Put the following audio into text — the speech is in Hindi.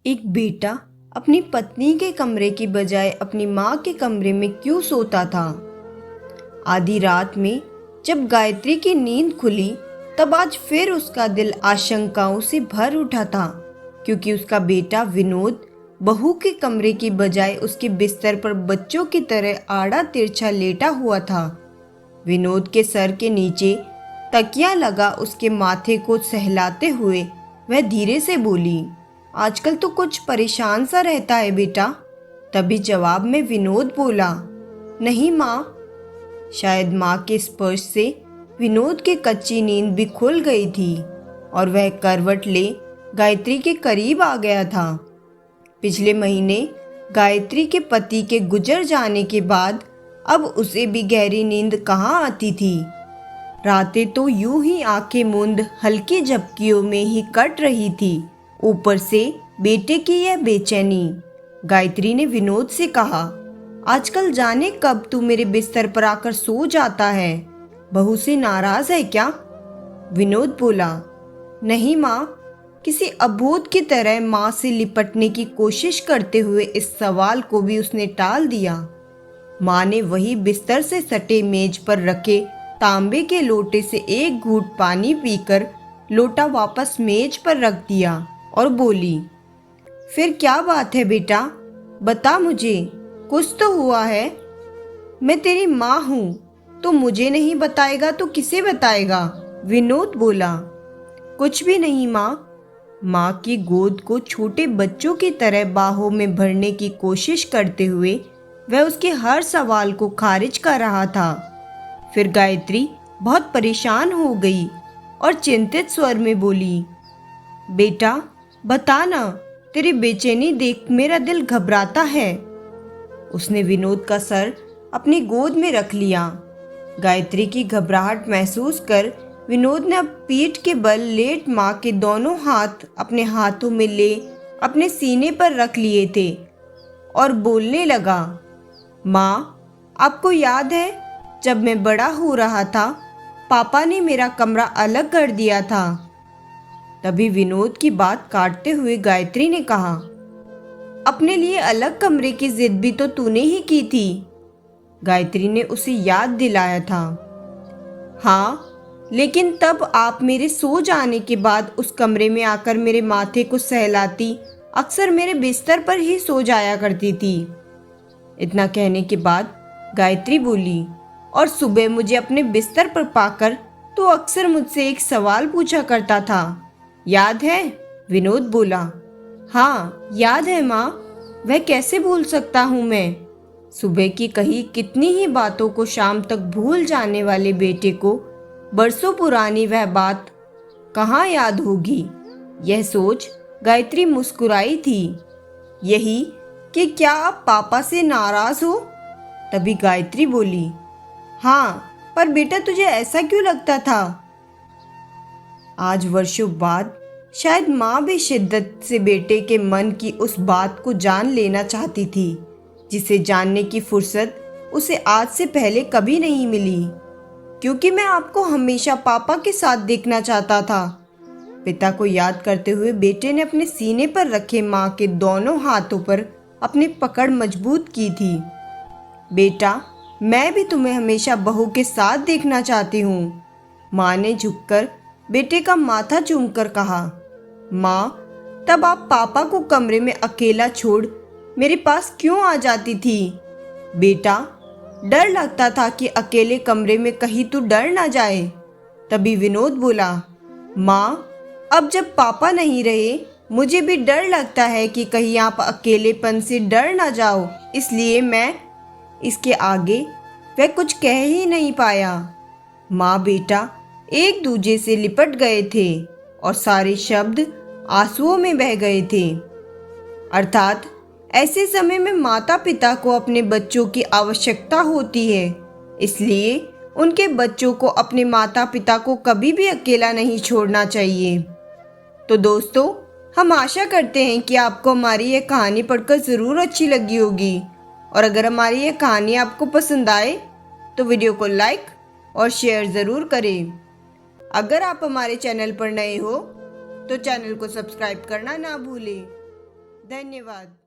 एक बेटा अपनी पत्नी के कमरे की बजाय अपनी माँ के कमरे में क्यों सोता था। आधी रात में जब गायत्री की नींद खुली तब आज फिर उसका दिल आशंकाओं से भर उठा था, क्योंकि उसका बेटा विनोद बहू के कमरे की बजाय उसके बिस्तर पर बच्चों की तरह आड़ा तिरछा लेटा हुआ था। विनोद के सर के नीचे तकिया लगा उसके माथे को सहलाते हुए वह धीरे से बोली, आजकल तो कुछ परेशान सा रहता है बेटा। तभी जवाब में विनोद बोला, नहीं माँ। शायद माँ के स्पर्श से विनोद की कच्ची नींद भी खुल गई थी और वह करवट ले गायत्री के करीब आ गया था। पिछले महीने गायत्री के पति के गुजर जाने के बाद अब उसे भी गहरी नींद कहाँ आती थी। रातें तो यूं ही आंखें मूंद हल्की झपकियों में ही कट रही थी। ऊपर से बेटे की यह बेचैनी। गायत्री ने विनोद से कहा, आजकल जाने कब तू मेरे बिस्तर पर आकर सो जाता है। बहू से नाराज है क्या? विनोद बोला, नहीं माँ। किसी अबोध की तरह माँ से लिपटने की कोशिश करते हुए इस सवाल को भी उसने टाल दिया। माँ ने वही बिस्तर से सटे मेज पर रखे तांबे के लोटे से एक घूंट पानी पीकर लोटा वापस मेज पर रख दिया और बोली, फिर क्या बात है बेटा, बता मुझे, कुछ तो हुआ है। मैं तेरी माँ हूँ, तो मुझे नहीं बताएगा तो किसे बताएगा? विनोद बोला, कुछ भी नहीं माँ। माँ की गोद को छोटे बच्चों की तरह बाहों में भरने की कोशिश करते हुए वह उसके हर सवाल को खारिज कर रहा था। फिर गायत्री बहुत परेशान हो गई और चिंतित स्वर में बोली, बेटा बता ना, तेरी बेचैनी देख मेरा दिल घबराता है। उसने विनोद का सर अपनी गोद में रख लिया। गायत्री की घबराहट महसूस कर विनोद ने अब पीठ के बल लेट माँ के दोनों हाथ अपने हाथों में ले अपने सीने पर रख लिए थे और बोलने लगा, माँ, आपको याद है जब मैं बड़ा हो रहा था पापा ने मेरा कमरा अलग कर दिया था। तभी विनोद की बात काटते हुए गायत्री ने कहा, अपने लिए अलग कमरे की जिद भी तो तूने ही की थी। गायत्री ने उसे याद दिलाया था। हाँ, लेकिन तब आप मेरे सो जाने के बाद उस कमरे में आकर मेरे माथे को सहलाती, अक्सर मेरे बिस्तर पर ही सो जाया करती थी। इतना कहने के बाद गायत्री बोली, और सुबह मुझे अपने बिस्तर पर पाकर तो अक्सर मुझसे एक सवाल पूछा करता था, याद है? विनोद बोला, हाँ याद है माँ, वह कैसे भूल सकता हूँ मैं। सुबह की कही कितनी ही बातों को शाम तक भूल जाने वाले बेटे को बरसों पुरानी वह बात कहाँ याद होगी। यह सोच गायत्री मुस्कुराई थी। यही कि क्या आप पापा से नाराज हो? तभी गायत्री बोली, हाँ, पर बेटा तुझे ऐसा क्यों लगता था? आज वर्षों बाद शायद माँ भी शिद्दत से बेटे के मन की उस बात को जान लेना चाहती थी जिसे जानने की फुर्सत उसे आज से पहले कभी नहीं मिली, क्योंकि मैं आपको हमेशा पापा के साथ देखना चाहता था। पिता को याद करते हुए बेटे ने अपने सीने पर रखे माँ के दोनों हाथों पर अपनी पकड़ मजबूत की थी। बेटा, मैं भी तुम्हें हमेशा बहू के साथ देखना चाहती हूँ। माँ ने झुककर बेटे का माथा चूमकर कहा, माँ, तब आप पापा को कमरे में अकेला छोड़ मेरे पास क्यों आ जाती थी? बेटा, डर लगता था कि अकेले कमरे में कहीं तू डर ना जाए। तभी विनोद बोला, माँ, अब जब पापा नहीं रहे मुझे भी डर लगता है कि कहीं आप अकेलेपन से डर ना जाओ, इसलिए मैं। इसके आगे वह कुछ कह ही नहीं पाया। माँ बेटा एक दूजे से लिपट गए थे और सारे शब्द आंसुओं में बह गए थे। अर्थात ऐसे समय में माता पिता को अपने बच्चों की आवश्यकता होती है, इसलिए उनके बच्चों को अपने माता पिता को कभी भी अकेला नहीं छोड़ना चाहिए। तो दोस्तों, हम आशा करते हैं कि आपको हमारी यह कहानी पढ़कर ज़रूर अच्छी लगी होगी, और अगर हमारी यह कहानी आपको पसंद आए तो वीडियो को लाइक और शेयर ज़रूर करें। अगर आप हमारे चैनल पर नए हो तो चैनल को सब्सक्राइब करना ना भूलें। धन्यवाद।